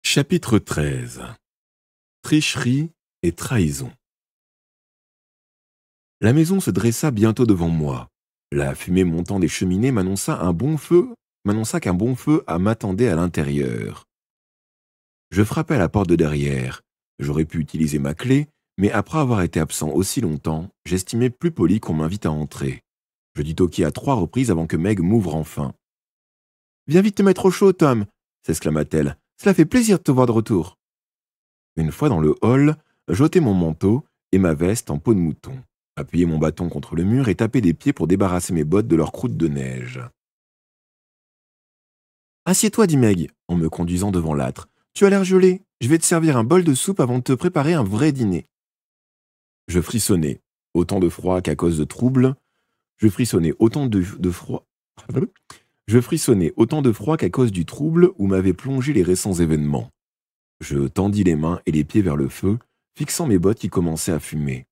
Chapitre 13. Tricherie et trahison. La maison se dressa bientôt devant moi. La fumée montant des cheminées m'annonça qu'un bon feu m'attendait à l'intérieur. Je frappai à la porte de derrière. J'aurais pu utiliser ma clé, mais après avoir été absent aussi longtemps, j'estimais plus poli qu'on m'invite à entrer. Je dis toquer à 3 reprises avant que Meg m'ouvre enfin. « Viens vite te mettre au chaud, Tom !» s'exclama-t-elle. « Cela fait plaisir de te voir de retour. » Une fois dans le hall, j'ôtai mon manteau et ma veste en peau de mouton, appuyai mon bâton contre le mur et tapai des pieds pour débarrasser mes bottes de leur croûte de neige. « Assieds-toi, dit Meg, en me conduisant devant l'âtre. Tu as l'air gelé. Je vais te servir un bol de soupe avant de te préparer un vrai dîner. » Je frissonnais, autant de froid qu'à cause de troubles. Je frissonnais autant de froid qu'à cause du trouble où m'avaient plongé les récents événements. Je tendis les mains et les pieds vers le feu, fixant mes bottes qui commençaient à fumer.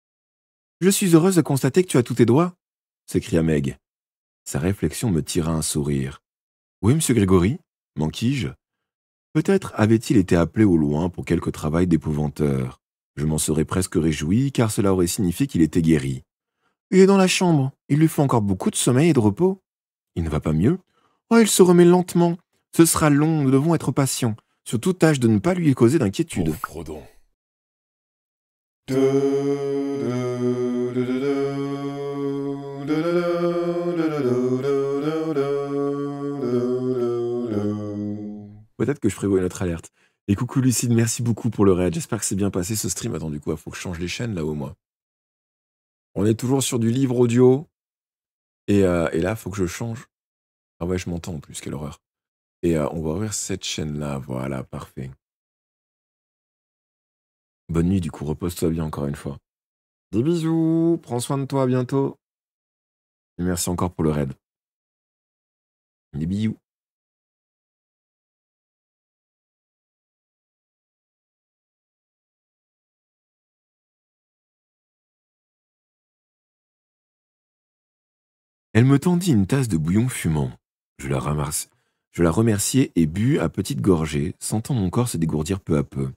« Je suis heureuse de constater que tu as tous tes doigts, » s'écria Meg. Sa réflexion me tira un sourire. « Oui, monsieur Grégory, manquis-je ? Peut-être avait-il été appelé au loin pour quelque travail d'épouvanteur. Je m'en serais presque réjoui, car cela aurait signifié qu'il était guéri. Il est dans la chambre. Il lui faut encore beaucoup de sommeil et de repos. Il ne va pas mieux. Oh, il se remet lentement. Ce sera long, nous devons être patients. Surtout tâche de ne pas lui causer d'inquiétude. » Frodon. Peut-être que je ferai une autre alerte. Et coucou Lucide, merci beaucoup pour le raid. J'espère que c'est bien passé ce stream. Attends, du coup, il faut que je change les chaînes là au moins. On est toujours sur du livre audio. Et là, il faut que je change. Ah ouais, je m'entends en plus, quelle horreur. Et on va ouvrir cette chaîne-là. Voilà, parfait. Bonne nuit, du coup, repose-toi bien encore une fois. Des bisous, prends soin de toi, à bientôt. Et merci encore pour le raid. Des bisous. Elle me tendit une tasse de bouillon fumant. Je la remerciai et bus à petites gorgées, sentant mon corps se dégourdir peu à peu.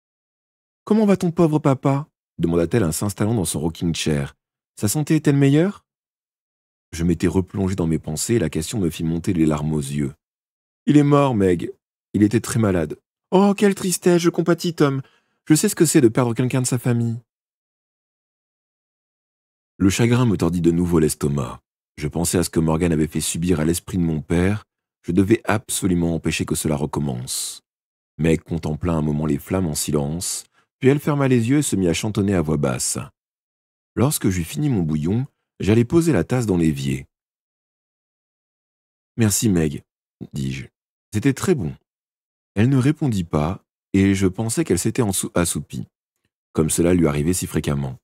« Comment va ton pauvre papa ?» demanda-t-elle en s'installant dans son rocking chair. « Sa santé est-elle meilleure ?» Je m'étais replongé dans mes pensées et la question me fit monter les larmes aux yeux. « Il est mort, Meg. Il était très malade. »« Oh, quelle tristesse, je compatis, Tom. Je sais ce que c'est de perdre quelqu'un de sa famille. » Le chagrin me tordit de nouveau l'estomac. Je pensais à ce que Morgan avait fait subir à l'esprit de mon père. Je devais absolument empêcher que cela recommence. Meg contempla un moment les flammes en silence, puis elle ferma les yeux et se mit à chantonner à voix basse. Lorsque j'eus fini mon bouillon, j'allais poser la tasse dans l'évier. « Merci, Meg, » dis-je. « C'était très bon. » Elle ne répondit pas, et je pensais qu'elle s'était assoupie, comme cela lui arrivait si fréquemment.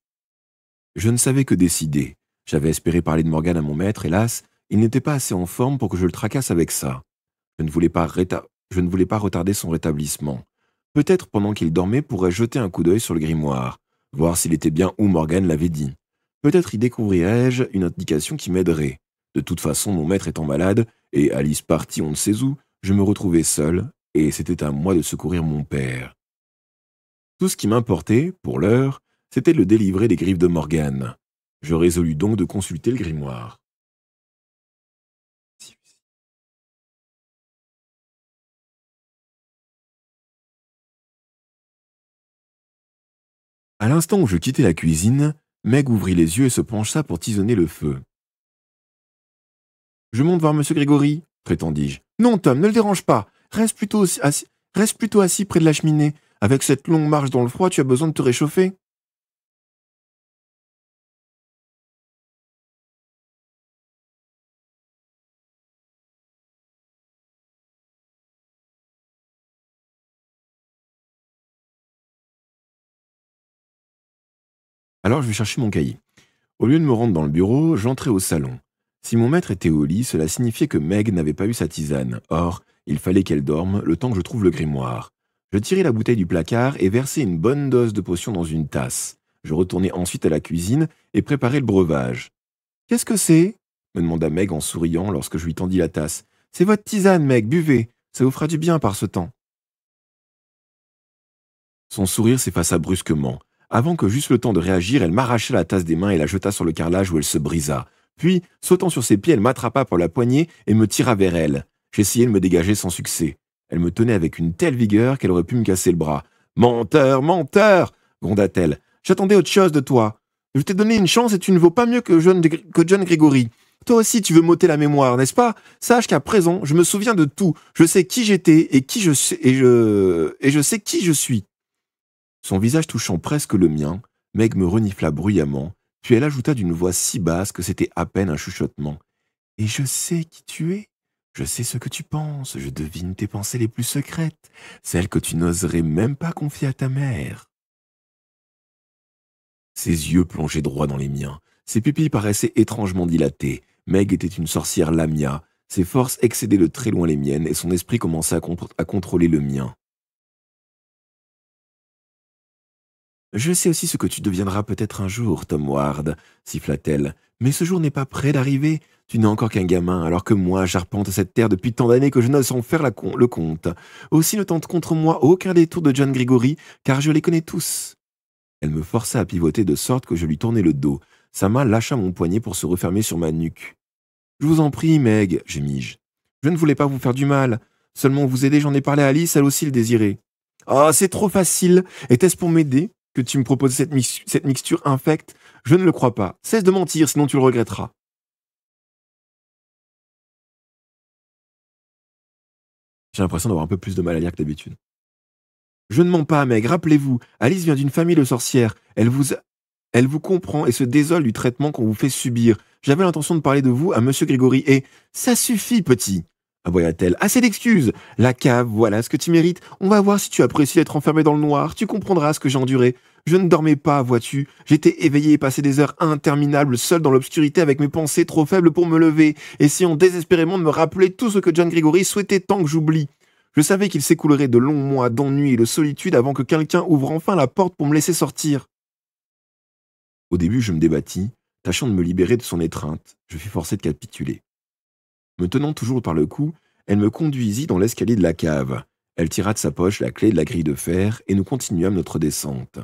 Je ne savais que décider. J'avais espéré parler de Morgan à mon maître, hélas, il n'était pas assez en forme pour que je le tracasse avec ça. Je ne voulais pas retarder son rétablissement. Peut-être pendant qu'il dormait pourrais-je jeter un coup d'œil sur le grimoire, voir s'il était bien où Morgan l'avait dit. Peut-être y découvrirais-je une indication qui m'aiderait. De toute façon, mon maître étant malade, et Alice partie on ne sait où, je me retrouvais seul, et c'était à moi de secourir mon père. Tout ce qui m'importait, pour l'heure, c'était de le délivrer des griffes de Morgan. Je résolus donc de consulter le grimoire. À l'instant où je quittais la cuisine, Meg ouvrit les yeux et se pencha pour tisonner le feu. « Je monte voir monsieur Grégory, » prétendis-je. « Non, Tom, ne le dérange pas. Reste plutôt assis près de la cheminée. Avec cette longue marche dans le froid, tu as besoin de te réchauffer. » Alors je vais chercher mon cahier. Au lieu de me rendre dans le bureau, j'entrai au salon. Si mon maître était au lit, cela signifiait que Meg n'avait pas eu sa tisane. Or, il fallait qu'elle dorme le temps que je trouve le grimoire. Je tirai la bouteille du placard et versai une bonne dose de potion dans une tasse. Je retournai ensuite à la cuisine et préparai le breuvage. « Qu'est-ce que c'est » me demanda Meg en souriant lorsque je lui tendis la tasse. C'est votre tisane, Meg, buvez. Ça vous fera du bien par ce temps. Son sourire s'effaça brusquement. Avant que j'eusse le temps de réagir, elle m'arracha la tasse des mains et la jeta sur le carrelage où elle se brisa. Puis, sautant sur ses pieds, elle m'attrapa par la poignée et me tira vers elle. J'essayai de me dégager sans succès. Elle me tenait avec une telle vigueur qu'elle aurait pu me casser le bras. Menteur, menteur gronda-t-elle. J'attendais autre chose de toi. Je t'ai donné une chance et tu ne vaux pas mieux que John Gregory. Toi aussi, tu veux m'ôter la mémoire, n'est-ce pas? Sache qu'à présent, je me souviens de tout. Je sais qui j'étais et je sais qui je suis. Son visage touchant presque le mien, Meg me renifla bruyamment, puis elle ajouta d'une voix si basse que c'était à peine un chuchotement. « Et je sais qui tu es. Je sais ce que tu penses. Je devine tes pensées les plus secrètes, celles que tu n'oserais même pas confier à ta mère. » Ses yeux plongeaient droit dans les miens. Ses pupilles paraissaient étrangement dilatées. Meg était une sorcière lamia. Ses forces excédaient de très loin les miennes et son esprit commençait à contrôler le mien. Je sais aussi ce que tu deviendras peut-être un jour, Tom Ward, siffla-t-elle. Mais ce jour n'est pas près d'arriver. Tu n'es encore qu'un gamin, alors que moi, j'arpente cette terre depuis tant d'années que je n'ose en faire le compte. Aussi ne tente contre moi aucun détour de John Gregory, car je les connais tous. Elle me força à pivoter de sorte que je lui tournai le dos. Sa main lâcha mon poignet pour se refermer sur ma nuque. « Je vous en prie, Meg, gémis-je. Je ne voulais pas vous faire du mal. Seulement vous aider, j'en ai parlé à Alice, elle aussi le désirait. »« Ah, c'est trop facile. Était-ce pour m'aider que tu me proposes cette mixture infecte? Je ne le crois pas. Cesse de mentir, sinon tu le regretteras. » J'ai l'impression d'avoir un peu plus de mal à lire que d'habitude. « Je ne mens pas, Meg, rappelez-vous, Alice vient d'une famille de sorcières. Elle vous comprend et se désole du traitement qu'on vous fait subir. J'avais l'intention de parler de vous à Monsieur Grégory et... Ça suffit, petit, aboya-t-elle. Assez d'excuses. La cave, voilà ce que tu mérites. On va voir si tu apprécies d'être enfermé dans le noir. Tu comprendras ce que j'ai enduré. Je ne dormais pas, vois-tu. J'étais éveillé et passé des heures interminables, seul dans l'obscurité avec mes pensées trop faibles pour me lever, essayant désespérément de me rappeler tout ce que John Gregory souhaitait tant que j'oublie. Je savais qu'il s'écoulerait de longs mois d'ennui et de solitude avant que quelqu'un ouvre enfin la porte pour me laisser sortir. Au début, je me débattis, tâchant de me libérer de son étreinte. Je fus forcé de capituler. Me tenant toujours par le cou, elle me conduisit dans l'escalier de la cave. Elle tira de sa poche la clé de la grille de fer et nous continuâmes notre descente.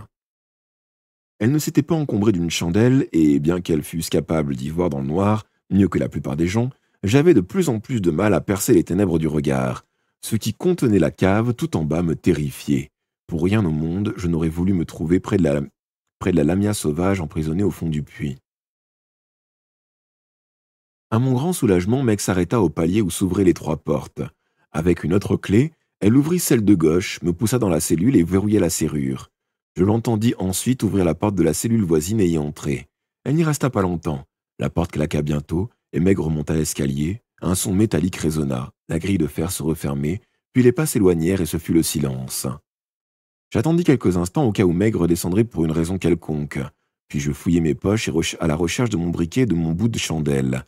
Elle ne s'était pas encombrée d'une chandelle et, bien qu'elle fût capable d'y voir dans le noir, mieux que la plupart des gens, j'avais de plus en plus de mal à percer les ténèbres du regard. Ce qui contenait la cave tout en bas me terrifiait. Pour rien au monde, je n'aurais voulu me trouver près de la lamia sauvage emprisonnée au fond du puits. À mon grand soulagement, Meg s'arrêta au palier où s'ouvraient les 3 portes. Avec une autre clé, elle ouvrit celle de gauche, me poussa dans la cellule et verrouilla la serrure. Je l'entendis ensuite ouvrir la porte de la cellule voisine et y entrer. Elle n'y resta pas longtemps. La porte claqua bientôt, et Meg remonta l'escalier. Un son métallique résonna, la grille de fer se refermait, puis les pas s'éloignèrent et ce fut le silence. J'attendis quelques instants au cas où Meg redescendrait pour une raison quelconque. Puis je fouillai mes poches à la recherche de mon briquet et de mon bout de chandelle.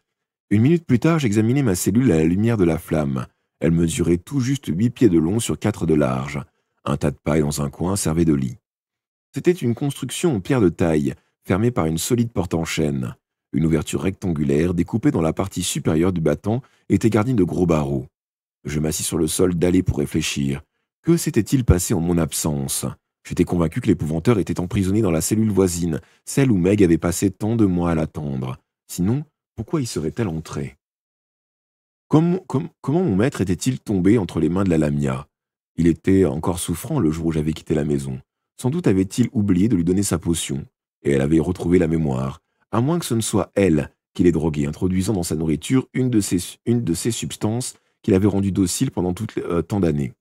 Une minute plus tard, j'examinai ma cellule à la lumière de la flamme. Elle mesurait tout juste 8 pieds de long sur 4 de large. Un tas de paille dans un coin servait de lit. C'était une construction en pierre de taille, fermée par une solide porte en chêne. Une ouverture rectangulaire, découpée dans la partie supérieure du battant, était garnie de gros barreaux. Je m'assis sur le sol dallé pour réfléchir. Que s'était-il passé en mon absence? J'étais convaincu que l'épouvanteur était emprisonné dans la cellule voisine, celle où Meg avait passé tant de mois à l'attendre. Sinon, pourquoi y serait-elle entrée? Comment mon maître était-il tombé entre les mains de la lamia? Il était encore souffrant le jour où j'avais quitté la maison. Sans doute avait-il oublié de lui donner sa potion, et elle avait retrouvé la mémoire, à moins que ce ne soit elle qui l'ait drogué, introduisant dans sa nourriture une de ces substances qui l'avait rendu docile pendant tant d'années.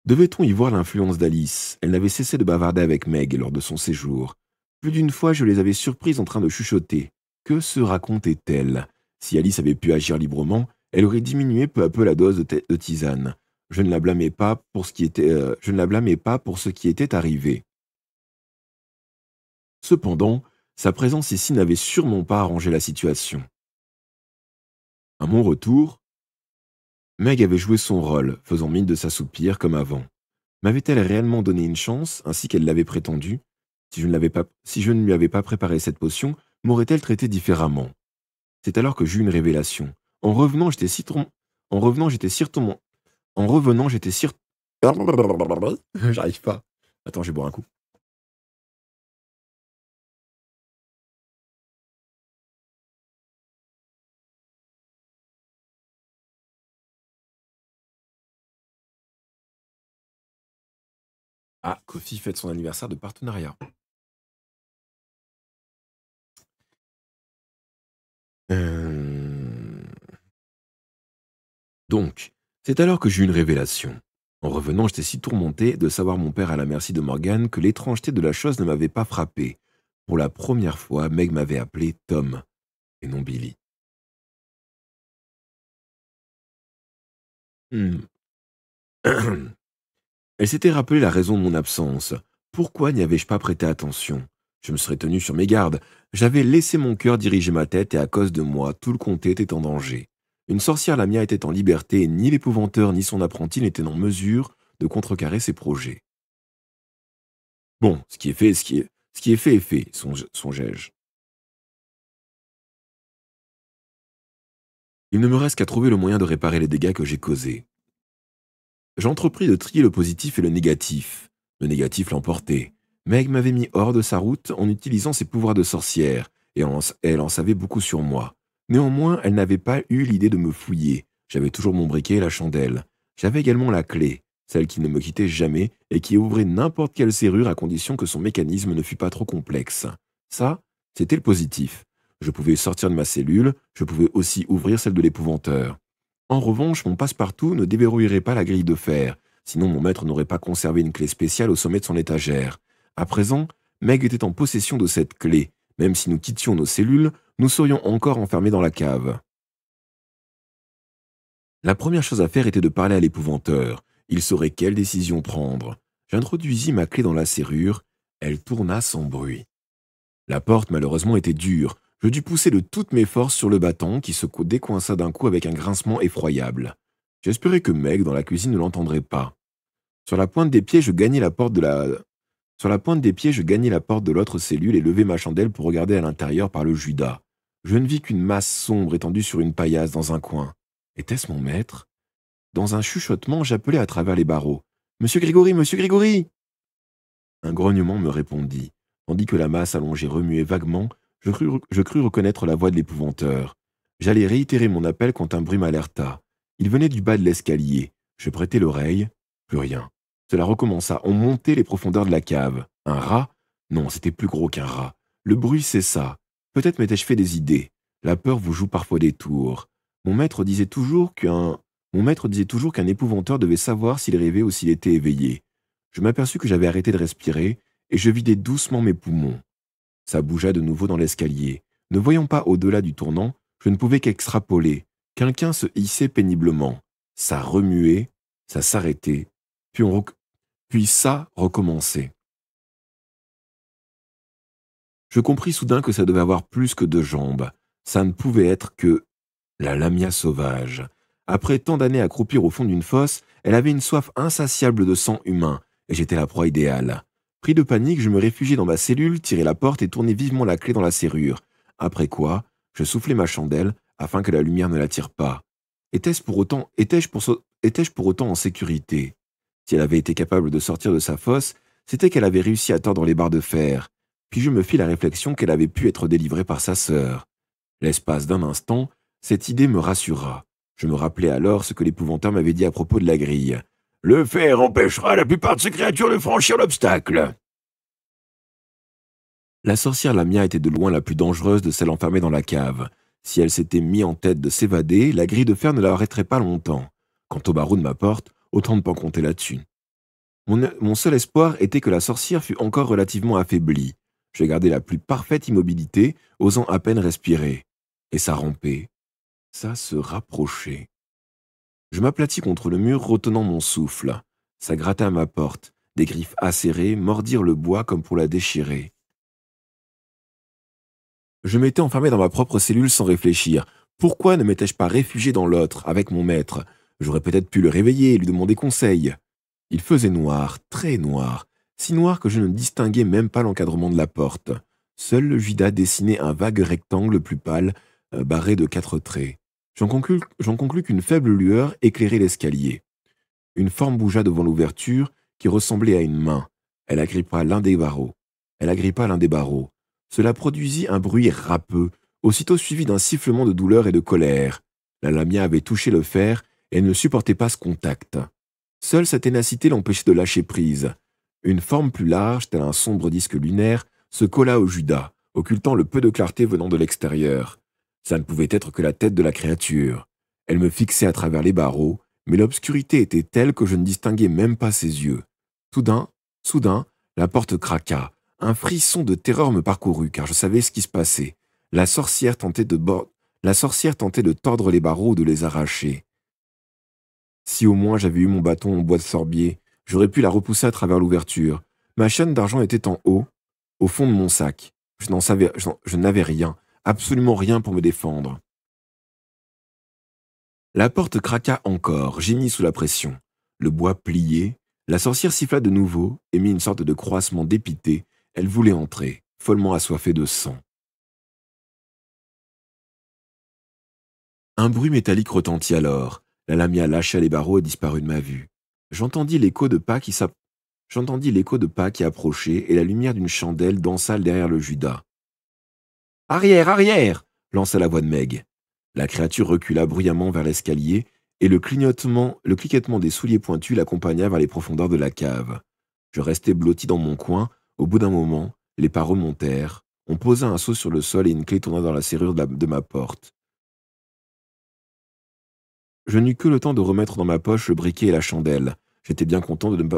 Devait-on y voir l'influence d'Alice? Elle n'avait cessé de bavarder avec Meg lors de son séjour. Plus d'une fois, je les avais surprises en train de chuchoter. Que se racontait-elle? Si Alice avait pu agir librement, elle aurait diminué peu à peu la dose de tisane. Je ne la blâmais pas pour ce qui était arrivé. Cependant, sa présence ici n'avait sûrement pas arrangé la situation. À mon retour, Meg avait joué son rôle, faisant mine de s'assoupir comme avant. M'avait-elle réellement donné une chance, ainsi qu'elle l'avait prétendu? Si je ne lui avais pas préparé cette potion, m'aurait-elle traité différemment? C'est alors que j'eus une révélation. En revenant, j'étais si tourm- En revenant, j'étais si retourm- En revenant, j'étais si... J'arrive pas. Attends, je vais boire un coup. Ah, Kofi fête son anniversaire de partenariat. Euh, Donc, c'est alors que j'eus une révélation. En revenant, j'étais si tourmenté de savoir mon père à la merci de Morgan que l'étrangeté de la chose ne m'avait pas frappé. Pour la première fois, Meg m'avait appelé Tom, et non Billy. Hmm. Elle s'était rappelé la raison de mon absence. Pourquoi n'y avais-je pas prêté attention? Je me serais tenu sur mes gardes. J'avais laissé mon cœur diriger ma tête et à cause de moi, tout le comté était en danger. Une sorcière Lamia était en liberté et ni l'épouvanteur ni son apprenti n'étaient en mesure de contrecarrer ses projets. Bon, ce qui est fait, songeai-je. Il ne me reste qu'à trouver le moyen de réparer les dégâts que j'ai causés. J'entrepris de trier le positif et le négatif. Le négatif l'emportait. Meg m'avait mis hors de sa route en utilisant ses pouvoirs de sorcière, et elle en savait beaucoup sur moi. Néanmoins, elle n'avait pas eu l'idée de me fouiller. J'avais toujours mon briquet et la chandelle. J'avais également la clé, celle qui ne me quittait jamais et qui ouvrait n'importe quelle serrure à condition que son mécanisme ne fût pas trop complexe. Ça, c'était le positif. Je pouvais sortir de ma cellule, je pouvais aussi ouvrir celle de l'épouvanteur. En revanche, mon passe-partout ne déverrouillerait pas la grille de fer, sinon mon maître n'aurait pas conservé une clé spéciale au sommet de son étagère. À présent, Meg était en possession de cette clé. Même si nous quittions nos cellules, nous serions encore enfermés dans la cave. La première chose à faire était de parler à l'épouvanteur. Il saurait quelle décision prendre. J'introduisis ma clé dans la serrure. Elle tourna sans bruit. La porte, malheureusement, était dure. Je dus pousser de toutes mes forces sur le bâton qui se décoinça d'un coup avec un grincement effroyable. J'espérais que Meg, dans la cuisine, ne l'entendrait pas. Sur la pointe des pieds, je gagnai la porte de la... Sur la pointe des pieds, je gagnai la porte de l'autre cellule et levai ma chandelle pour regarder à l'intérieur par le judas. Je ne vis qu'une masse sombre étendue sur une paillasse dans un coin. Était-ce mon maître? Dans un chuchotement, j'appelai à travers les barreaux. Monsieur Grégory, monsieur Grégory! Un grognement me répondit. Tandis que la masse allongée remuait vaguement, je crus reconnaître la voix de l'épouvanteur. J'allais réitérer mon appel quand un bruit m'alerta. Il venait du bas de l'escalier. Je prêtai l'oreille. Plus rien. Cela recommença. On montait les profondeurs de la cave. Un rat? Non, c'était plus gros qu'un rat. Le bruit cessa. Peut-être m'étais-je fait des idées. La peur vous joue parfois des tours. Mon maître disait toujours qu'un épouvanteur devait savoir s'il rêvait ou s'il était éveillé. Je m'aperçus que j'avais arrêté de respirer et je vidai doucement mes poumons. Ça bougea de nouveau dans l'escalier. Ne voyant pas au-delà du tournant, je ne pouvais qu'extrapoler. Quelqu'un se hissait péniblement. Ça remuait, ça s'arrêtait, puis ça recommençait. Je compris soudain que ça devait avoir plus que deux jambes. Ça ne pouvait être que la lamia sauvage. Après tant d'années à croupir au fond d'une fosse, elle avait une soif insatiable de sang humain, et j'étais la proie idéale. Pris de panique, je me réfugiai dans ma cellule, tirai la porte et tournai vivement la clé dans la serrure. Après quoi, je soufflai ma chandelle afin que la lumière ne l'attire pas. Étais-je pour autant en sécurité? Si elle avait été capable de sortir de sa fosse, c'était qu'elle avait réussi à tordre les barres de fer. Puis je me fis la réflexion qu'elle avait pu être délivrée par sa sœur. L'espace d'un instant, cette idée me rassura. Je me rappelai alors ce que l'épouvanteur m'avait dit à propos de la grille. Le fer empêchera la plupart de ces créatures de franchir l'obstacle. La sorcière Lamia était de loin la plus dangereuse de celles enfermées dans la cave. Si elle s'était mis en tête de s'évader, la grille de fer ne l'arrêterait pas longtemps. Quant au barreau de ma porte, autant ne pas compter là-dessus. Mon seul espoir était que la sorcière fût encore relativement affaiblie. Je gardai la plus parfaite immobilité, osant à peine respirer. Et ça rampait, ça se rapprochait. Je m'aplatis contre le mur, retenant mon souffle. Ça gratta à ma porte. Des griffes acérées mordirent le bois comme pour la déchirer. Je m'étais enfermé dans ma propre cellule sans réfléchir. Pourquoi ne m'étais-je pas réfugié dans l'autre, avec mon maître? J'aurais peut-être pu le réveiller et lui demander conseil. Il faisait noir, très noir, si noir que je ne distinguais même pas l'encadrement de la porte. Seul le Judas dessinait un vague rectangle plus pâle, barré de 4 traits. J'en conclus qu'une faible lueur éclairait l'escalier. Une forme bougea devant l'ouverture qui ressemblait à une main. Elle agrippa l'un des barreaux. Cela produisit un bruit râpeux, aussitôt suivi d'un sifflement de douleur et de colère. La lamia avait touché le fer et elle ne supportait pas ce contact. Seule sa ténacité l'empêchait de lâcher prise. Une forme plus large, tel un sombre disque lunaire, se colla au Judas, occultant le peu de clarté venant de l'extérieur. Ça ne pouvait être que la tête de la créature. Elle me fixait à travers les barreaux, mais l'obscurité était telle que je ne distinguais même pas ses yeux. Soudain, la porte craqua. Un frisson de terreur me parcourut, car je savais ce qui se passait. La sorcière tentait de tordre les barreaux ou de les arracher. Si au moins j'avais eu mon bâton en bois de sorbier, j'aurais pu la repousser à travers l'ouverture. Ma chaîne d'argent était en haut, au fond de mon sac. Je n'avais rien, absolument rien pour me défendre. La porte craqua encore, gémit sous la pression. Le bois plié, la sorcière siffla de nouveau, et mit une sorte de croassement dépité. Elle voulait entrer, follement assoiffée de sang. Un bruit métallique retentit alors. La lamia lâcha les barreaux et disparut de ma vue. J'entendis l'écho de pas qui approchait et la lumière d'une chandelle dansa derrière le Judas. « Arrière, arrière !» lança la voix de Meg. La créature recula bruyamment vers l'escalier et le cliquetement des souliers pointus l'accompagna vers les profondeurs de la cave. Je restai blotti dans mon coin. Au bout d'un moment, les pas remontèrent. On posa un seau sur le sol et une clé tourna dans la serrure de ma porte. Je n'eus que le temps de remettre dans ma poche le briquet et la chandelle. J'étais bien content de ne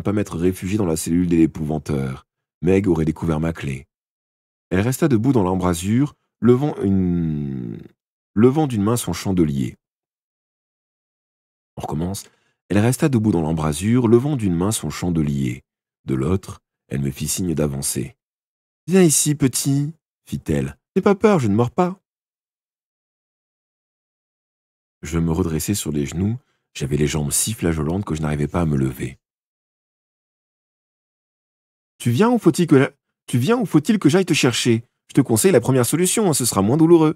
pas m'être réfugié dans la cellule de l'épouvanteur. Meg aurait découvert ma clé. Elle resta debout dans l'embrasure, levant d'une main son chandelier. On recommence. Elle resta debout dans l'embrasure, levant d'une main son chandelier. De l'autre, elle me fit signe d'avancer. « Viens ici, petit, fit-elle. N'aie pas peur, je ne mords pas. » Je me redressai sur les genoux, j'avais les jambes si flageolantes que je n'arrivais pas à me lever. « Tu viens ou faut-il que j'aille te chercher? Je te conseille la première solution, ce sera moins douloureux. »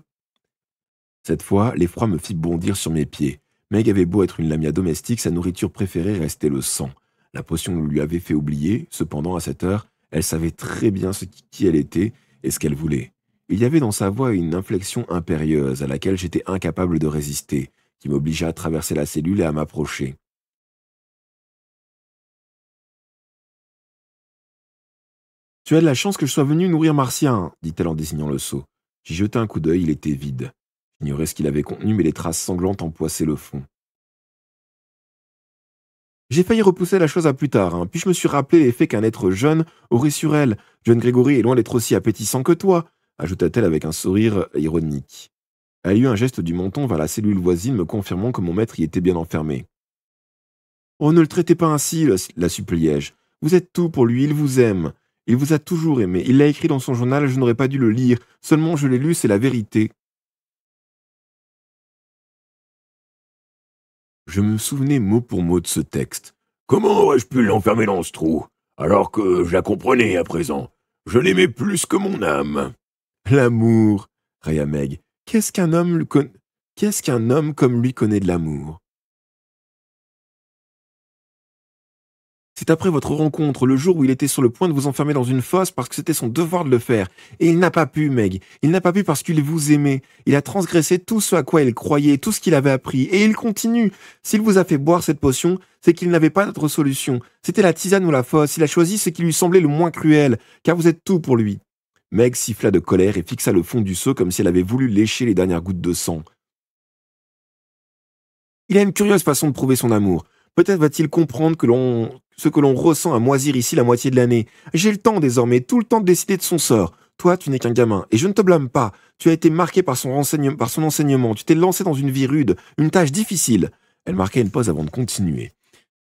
Cette fois, l'effroi me fit bondir sur mes pieds. Meg avait beau être une lamia domestique, sa nourriture préférée restait le sang. La potion lui avait fait oublier, cependant, à cette heure, elle savait très bien qui elle était et ce qu'elle voulait. Il y avait dans sa voix une inflexion impérieuse à laquelle j'étais incapable de résister, qui m'obligea à traverser la cellule et à m'approcher. « Tu as de la chance que je sois venu nourrir Martien, dit-elle en désignant le seau. J'y jetai un coup d'œil, il était vide. J'ignorais ce qu'il avait contenu, mais les traces sanglantes empoissaient le fond. J'ai failli repousser la chose à plus tard, puis je me suis rappelé l'effet qu'un être jeune aurait sur elle. John Gregory est loin d'être aussi appétissant que toi, ajouta-t-elle avec un sourire ironique. Elle eut un geste du menton vers la cellule voisine, me confirmant que mon maître y était bien enfermé. Oh, ne le traitez pas ainsi, la suppliai-je. Vous êtes tout pour lui, il vous aime. Il vous a toujours aimé. Il l'a écrit dans son journal, je n'aurais pas dû le lire. Seulement je l'ai lu, c'est la vérité. Je me souvenais mot pour mot de ce texte. Comment aurais-je pu l'enfermer dans ce trou, alors que je la comprenais à présent? Je l'aimais plus que mon âme. L'amour, railla Meg. Qu'est-ce qu'un homme comme lui connaît de l'amour? C'est après votre rencontre, le jour où il était sur le point de vous enfermer dans une fosse parce que c'était son devoir de le faire. Et il n'a pas pu, Meg. Il n'a pas pu parce qu'il vous aimait. Il a transgressé tout ce à quoi il croyait, tout ce qu'il avait appris. Et il continue. S'il vous a fait boire cette potion, c'est qu'il n'avait pas d'autre solution. C'était la tisane ou la fosse. Il a choisi ce qui lui semblait le moins cruel, car vous êtes tout pour lui. Meg siffla de colère et fixa le fond du seau comme si elle avait voulu lécher les dernières gouttes de sang. Il a une curieuse façon de prouver son amour. Peut-être va-t-il comprendre ce que l'on ressent à moisir ici la moitié de l'année. J'ai le temps désormais, tout le temps de décider de son sort. Toi, tu n'es qu'un gamin, et je ne te blâme pas. Tu as été marqué par son enseignement, tu t'es lancé dans une vie rude, une tâche difficile. Elle marqua une pause avant de continuer.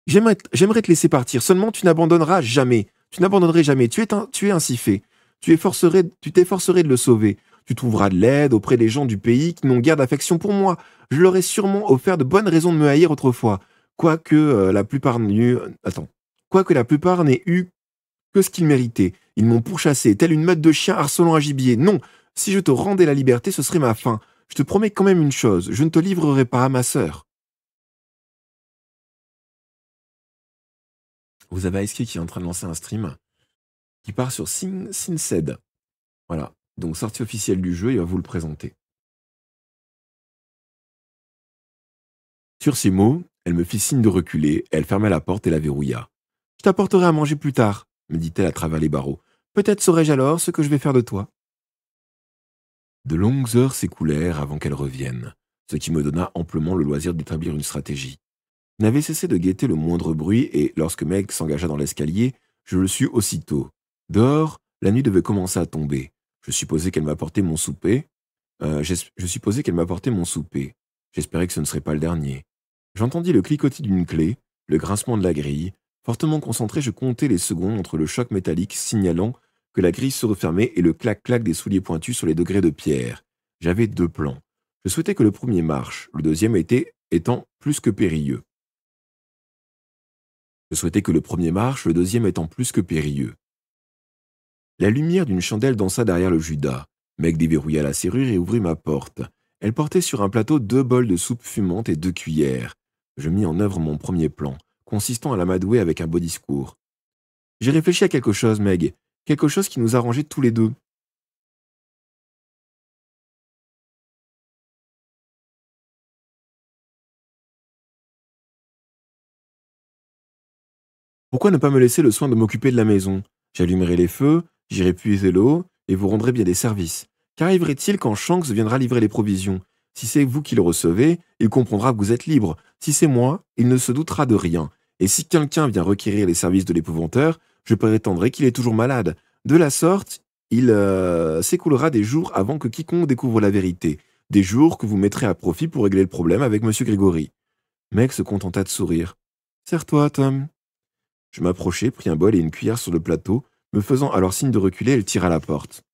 J'aimerais te laisser partir, seulement tu n'abandonneras jamais. Tu n'abandonnerais jamais, tu es ainsi fait. Tu t'efforcerais de le sauver. Tu trouveras de l'aide auprès des gens du pays qui n'ont guère d'affection pour moi. Je leur ai sûrement offert de bonnes raisons de me haïr autrefois. Quoique la plupart n'aient eu Que ce qu'ils méritaient. Ils m'ont pourchassé, tel une meute de chiens harcelant un gibier. Non, si je te rendais la liberté, ce serait ma fin. Je te promets quand même une chose, je ne te livrerai pas à ma sœur. » Vous avez Ice qui est en train de lancer un stream qui part sur Sinsed. Voilà, donc sortie officielle du jeu, il va vous le présenter. Sur ces mots, elle me fit signe de reculer, elle ferma la porte et la verrouilla. « Je t'apporterai à manger plus tard, » me dit-elle à travers les barreaux. « Peut-être saurai-je alors ce que je vais faire de toi. » De longues heures s'écoulèrent avant qu'elle revienne, ce qui me donna amplement le loisir d'établir une stratégie. Je n'avais cessé de guetter le moindre bruit et, lorsque Meg s'engagea dans l'escalier, je le sus aussitôt. Dehors, la nuit devait commencer à tomber. Je supposais qu'elle m'apportait mon souper. J'espérais que ce ne serait pas le dernier. J'entendis le cliquetis d'une clé, le grincement de la grille. Fortement concentré, je comptais les secondes entre le choc métallique signalant que la grille se refermait et le clac-clac des souliers pointus sur les degrés de pierre. J'avais 2 plans. Je souhaitais que le premier marche, le deuxième étant plus que périlleux. La lumière d'une chandelle dansa derrière le Judas. Meg déverrouilla la serrure et ouvrit ma porte. Elle portait sur un plateau 2 bols de soupe fumante et 2 cuillères. Je mis en œuvre mon premier plan, consistant à l'amadouer avec un beau discours. « J'ai réfléchi à quelque chose, Meg. Quelque chose qui nous arrangeait tous les deux. » Pourquoi ne pas me laisser le soin de m'occuper de la maison? J'allumerai les feux, j'irai puiser l'eau, et vous rendrez bien des services. Qu'arriverait-il quand Shanks viendra livrer les provisions? Si c'est vous qui le recevez, il comprendra que vous êtes libre. Si c'est moi, il ne se doutera de rien. Et si quelqu'un vient requérir les services de l'épouvanteur, je prétendrai qu'il est toujours malade. De la sorte, il s'écoulera des jours avant que quiconque découvre la vérité. Des jours que vous mettrez à profit pour régler le problème avec M. Grégory. Meg se contenta de sourire. « Serre-toi, Tom. » Je m'approchai, pris un bol et une cuillère sur le plateau. Me faisant alors signe de reculer, elle tira la porte. «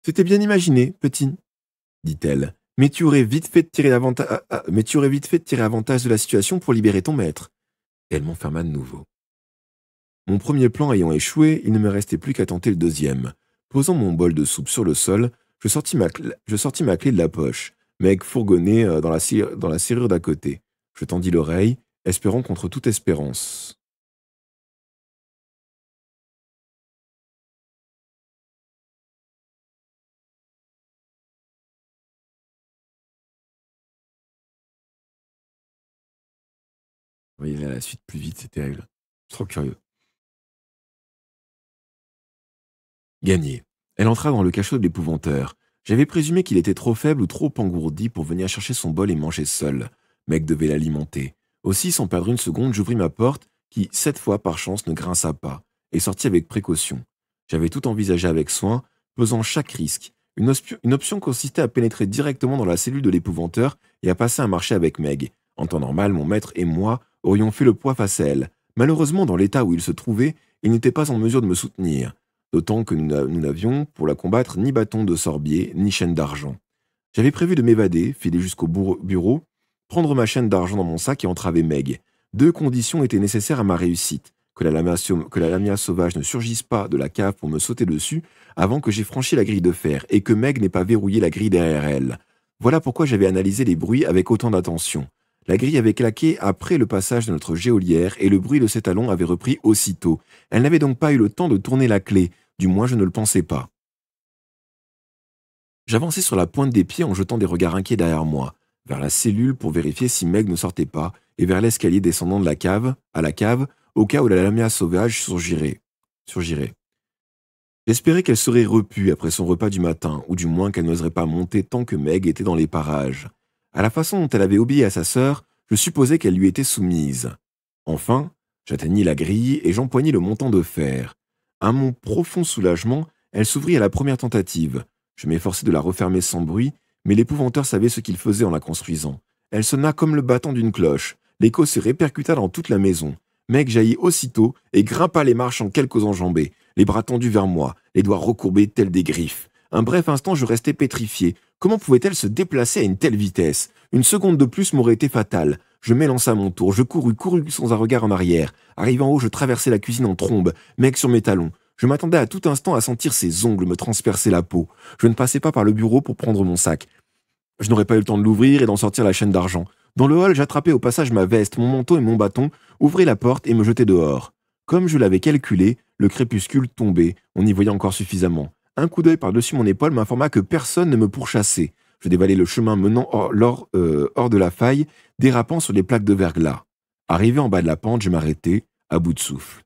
C'était bien imaginé, petit, » dit-elle. « Mais tu aurais vite fait de tirer avantage de la situation pour libérer ton maître. » Et elle m'enferma de nouveau. Mon premier plan ayant échoué, il ne me restait plus qu'à tenter le deuxième. Posant mon bol de soupe sur le sol, je sortis ma clé de la poche. Meg fourgonnait dans la serrure d'à côté. Je tendis l'oreille, espérant contre toute espérance. On va y aller à la suite plus vite, c'est terrible. Trop curieux. Gagné. Elle entra dans le cachot de l'épouvanteur. J'avais présumé qu'il était trop faible ou trop engourdi pour venir chercher son bol et manger seul. Meg devait l'alimenter. Aussi, sans perdre une seconde, j'ouvris ma porte, qui, cette fois par chance, ne grinça pas, et sortis avec précaution. J'avais tout envisagé avec soin, pesant chaque risque. Une option consistait à pénétrer directement dans la cellule de l'épouvanteur et à passer un marché avec Meg. En temps normal, mon maître et moi aurions fait le poids face à elle. Malheureusement, dans l'état où il se trouvait, il n'était pas en mesure de me soutenir. D'autant que nous n'avions, pour la combattre, ni bâton de sorbier, ni chaîne d'argent. J'avais prévu de m'évader, filer jusqu'au bureau, prendre ma chaîne d'argent dans mon sac et entraver Meg. 2 conditions étaient nécessaires à ma réussite. Que la lamia sauvage ne surgisse pas de la cave pour me sauter dessus avant que j'aie franchi la grille de fer et que Meg n'ait pas verrouillé la grille derrière elle. Voilà pourquoi j'avais analysé les bruits avec autant d'attention. La grille avait claqué après le passage de notre geôlière et le bruit de ses talons avait repris aussitôt. Elle n'avait donc pas eu le temps de tourner la clé. Du moins, je ne le pensais pas. J'avançai sur la pointe des pieds en jetant des regards inquiets derrière moi, vers la cellule pour vérifier si Meg ne sortait pas, et vers l'escalier descendant de la cave, au cas où la lamia sauvage surgirait. J'espérais qu'elle serait repue après son repas du matin, ou du moins qu'elle n'oserait pas monter tant que Meg était dans les parages. À la façon dont elle avait obéi à sa sœur, je supposais qu'elle lui était soumise. Enfin, j'atteignis la grille et j'empoignis le montant de fer. À mon profond soulagement, elle s'ouvrit à la première tentative. Je m'efforçai de la refermer sans bruit, mais l'épouvanteur savait ce qu'il faisait en la construisant. Elle sonna comme le battant d'une cloche. L'écho se répercuta dans toute la maison. Meg jaillit aussitôt et grimpa les marches en quelques enjambées, les bras tendus vers moi, les doigts recourbés tels des griffes. Un bref instant, je restai pétrifié, Comment pouvait-elle se déplacer à une telle vitesse? Une seconde de plus m'aurait été fatale. Je m'élançai à mon tour, je courus sans un regard en arrière. Arrivé en haut, je traversai la cuisine en trombe, Meg sur mes talons. Je m'attendais à tout instant à sentir ses ongles me transpercer la peau. Je ne passai pas par le bureau pour prendre mon sac. Je n'aurais pas eu le temps de l'ouvrir et d'en sortir la chaîne d'argent. Dans le hall, j'attrapai au passage ma veste, mon manteau et mon bâton, ouvris la porte et me jetai dehors. Comme je l'avais calculé, le crépuscule tombait, on y voyait encore suffisamment. Un coup d'œil par-dessus mon épaule m'informa que personne ne me pourchassait. Je dévalai le chemin menant hors de la faille, dérapant sur les plaques de verglas. Arrivé en bas de la pente, je m'arrêtai, à bout de souffle.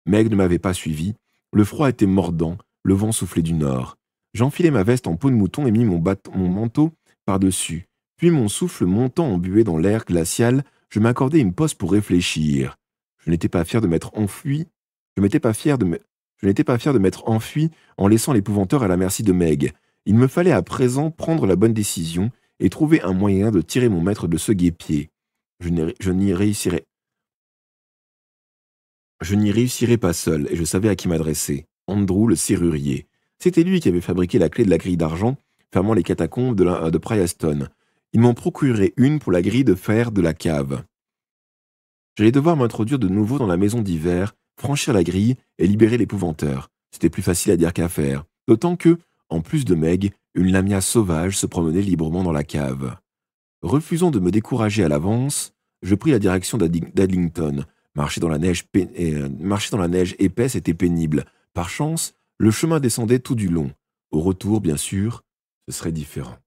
Meg ne m'avait pas suivi. Le froid était mordant, le vent soufflait du nord. J'enfilai ma veste en peau de mouton et mis mon manteau par-dessus. Puis mon souffle montant en buée dans l'air glacial, je m'accordai une pause pour réfléchir. Je n'étais pas fier de m'être enfui. Je n'étais pas fier de m'être enfui en laissant l'épouvanteur à la merci de Meg. Il me fallait à présent prendre la bonne décision et trouver un moyen de tirer mon maître de ce guêpier. Je n'y réussirais pas seul, et je savais à qui m'adresser. Andrew, le serrurier. C'était lui qui avait fabriqué la clé de la grille d'argent, fermant les catacombes de Priaston. Il m'en procurait une pour la grille de fer de la cave. J'allais devoir m'introduire de nouveau dans la maison d'hiver, franchir la grille et libérer l'épouvanteur. C'était plus facile à dire qu'à faire. D'autant que, en plus de Meg, une lamia sauvage se promenait librement dans la cave. Refusant de me décourager à l'avance, je pris la direction d'Adlington. Marcher dans la neige épaisse était pénible. Par chance, le chemin descendait tout du long. Au retour, bien sûr, ce serait différent.